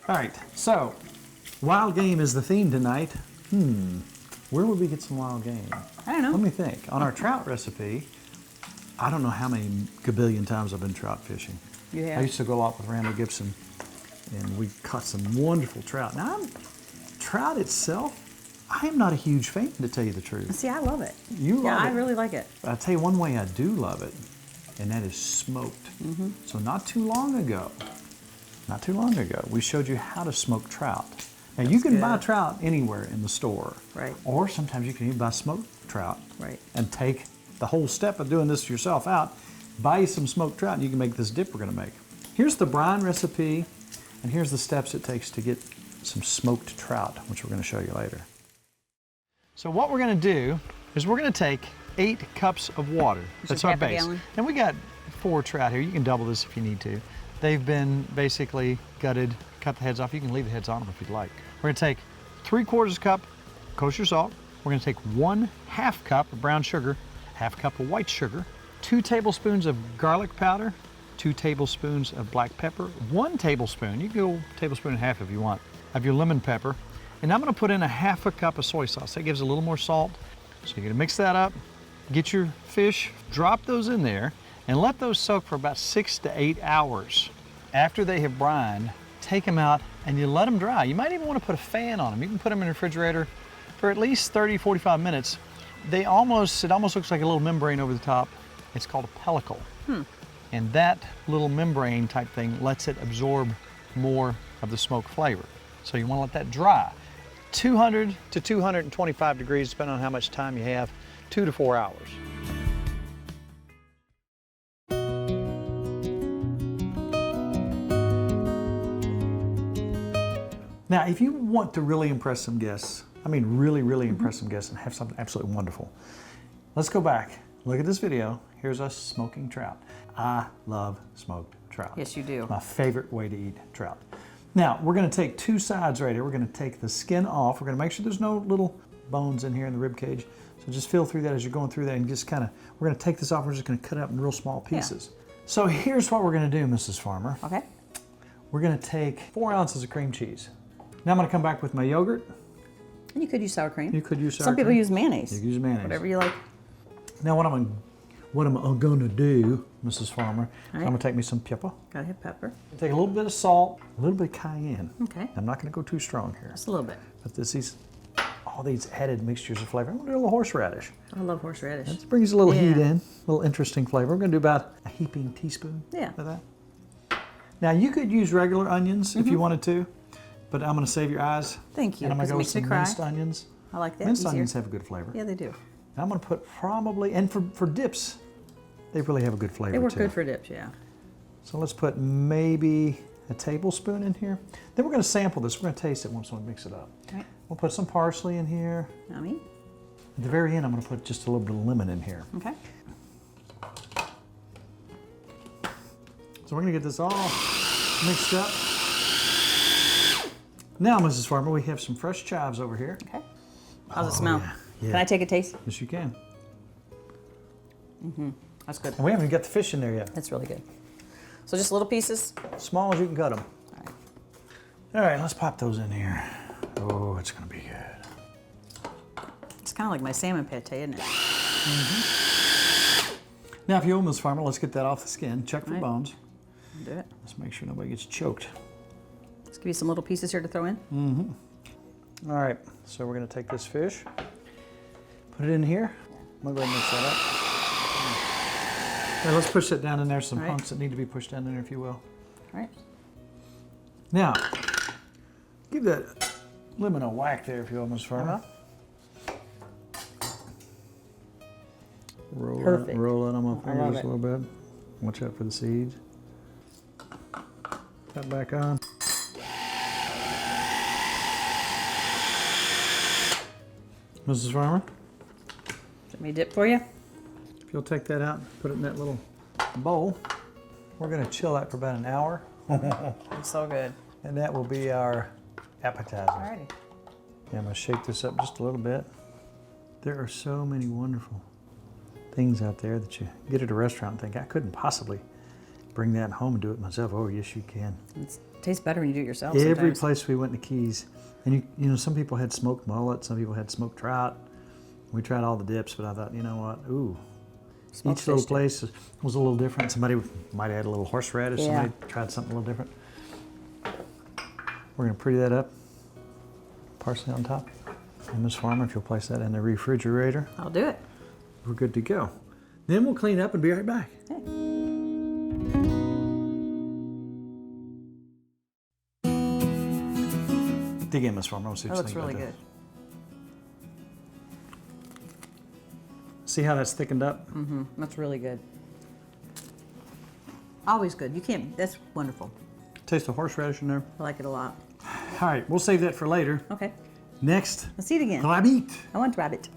All right, so wild game is the theme tonight. Where would we get some wild game? I don't know. Let me think. On our trout recipe, I don't know how many gabillion times I've been trout fishing. You have? I used to go out with Randall Gibson, and we caught some wonderful trout. Now, trout itself, I am not a huge fan, to tell you the truth. See, I love it. You love it. Yeah, I really like it. I'll tell you one way I do love it, and that is smoked. So not too long ago, we showed you how to smoke trout. Now you can buy trout anywhere in the store. Right. Or sometimes you can even buy smoked trout. Right. And take the whole step of doing this yourself out, buy you some smoked trout, and you can make this dip we're gonna make. Here's the brine recipe, and here's the steps it takes to get some smoked trout, which we're gonna show you later. So what we're gonna do is we're gonna take 8 cups of water. That's our base. And we got 4 trout here. You can double this if you need to. They've been basically gutted, cut the heads off. You can leave the heads on them if you'd like. We're gonna take 3/4 cup kosher salt. We're gonna take 1/2 cup of brown sugar, 1/2 cup of white sugar, 2 tablespoons of garlic powder, 2 tablespoons of black pepper, 1 tablespoon, you can go 1.5 tablespoons if you want, of your lemon pepper. And I'm gonna put in 1/2 cup of soy sauce. That gives a little more salt. So you're gonna mix that up, get your fish, drop those in there, and let those soak for about 6 to 8 hours. After they have brined, take them out and you let them dry. You might even want to put a fan on them. You can put them in the refrigerator for at least 30, 45 minutes. It almost looks like a little membrane over the top. It's called a pellicle. And that little membrane type thing lets it absorb more of the smoke flavor. So you want to let that dry. 200 to 225 degrees, depending on how much time you have, 2 to 4 hours. Now, if you want to really impress some guests, I mean really impress some guests and have something absolutely wonderful, let's go back, look at this video. Here's us smoking trout. I love smoked trout. Yes, you do. It's my favorite way to eat trout. Now, we're gonna take 2 sides right here. We're gonna take the skin off. We're gonna make sure there's no little bones in here in the rib cage. So just feel through that as you're going through that and just we're gonna take this off. We're just gonna cut it up in real small pieces. So here's what we're gonna do, Mrs. Farmer. Okay. We're gonna take 4 ounces of cream cheese. Now I'm gonna come back with my yogurt. And you could use sour cream. You could use sour cream. Some people cream. use mayonnaise. You can use mayonnaise. Whatever you like. Now what I'm gonna do, Mrs. Farmer, I'm gonna take me some pepper. Gotta have pepper. Take a little bit of salt, a little bit of cayenne. Okay. I'm not gonna go too strong here. Just a little bit. But all these added mixtures of flavor. I'm gonna do a little horseradish. I love horseradish. It brings a little heat in, a little interesting flavor. We're gonna do about a heaping teaspoon of that. Now you could use regular onions if you wanted to, but I'm gonna save your eyes. Thank you. And I'm gonna go with makes me some cry. minced onions. I like that. Minced easier. onions have a good flavor. Yeah, they do. And I'm gonna put probably, and for dips, they really have a good flavor too. They work good for dips, yeah. So let's put maybe a tablespoon in here. Then we're gonna sample this. We're gonna taste it once we mix it up. Right. We'll put some parsley in here. Yummy. At the very end, I'm gonna put just a little bit of lemon in here. Okay. So we're gonna get this all mixed up. Now, Mrs. Farmer, we have some fresh chives over here. Okay. How's it smell? Yeah. Can I take a taste? Yes, you can. That's good. And we haven't even got the fish in there yet. That's really good. So just little pieces? Small as you can cut them. All right. All right, let's pop those in here. Oh, it's gonna be good. It's kind of like my salmon pate, isn't it? Now, if you will, Mrs. Farmer, let's get that off the skin. Check for bones. Do it. Let's make sure nobody gets choked. Let's give you some little pieces here to throw in. All right, so we're gonna take this fish, put it in here. I'm gonna go ahead and mix that up. Now let's push that down in there. Some hunks that need to be pushed down in there, if you will. All right. Now, give that lemon a whack there, if you will, Ms. Farmer. Roll it on my fingers a little bit. Watch out for the seeds. Cut back on. Mrs. Farmer? Let me dip for you. If you'll take that out and put it in that little bowl, we're gonna chill that for about an hour. It's so good. And that will be our appetizer. Alrighty. Yeah, I'm gonna shake this up just a little bit. There are so many wonderful things out there that you get at a restaurant and think, I couldn't possibly bring that home and do it myself. Oh, yes, you can. tastes better when you do it yourself Every sometimes. place we went in the Keys, and you know, some people had smoked mullet, some people had smoked trout. We tried all the dips, but I thought, you know what? Ooh, Smoked each little fish dip. place was a little different. Somebody might add a little horseradish. Yeah. Somebody tried something a little different. We're gonna pretty that up. Parsley on top. And Ms. Farmer, if you'll place that in the refrigerator, I'll do it. we're good to go. Then we'll clean up and be right back. Okay. Dig in, Ms. Farmer. Let's see That what you looks think really about good. that. See how that's thickened up? That's really good. Always good. You can't, that's wonderful. Taste the horseradish in there. I like it a lot. All right, we'll save that for later. Okay, Next, let's see it again. rabbit. I want rabbit.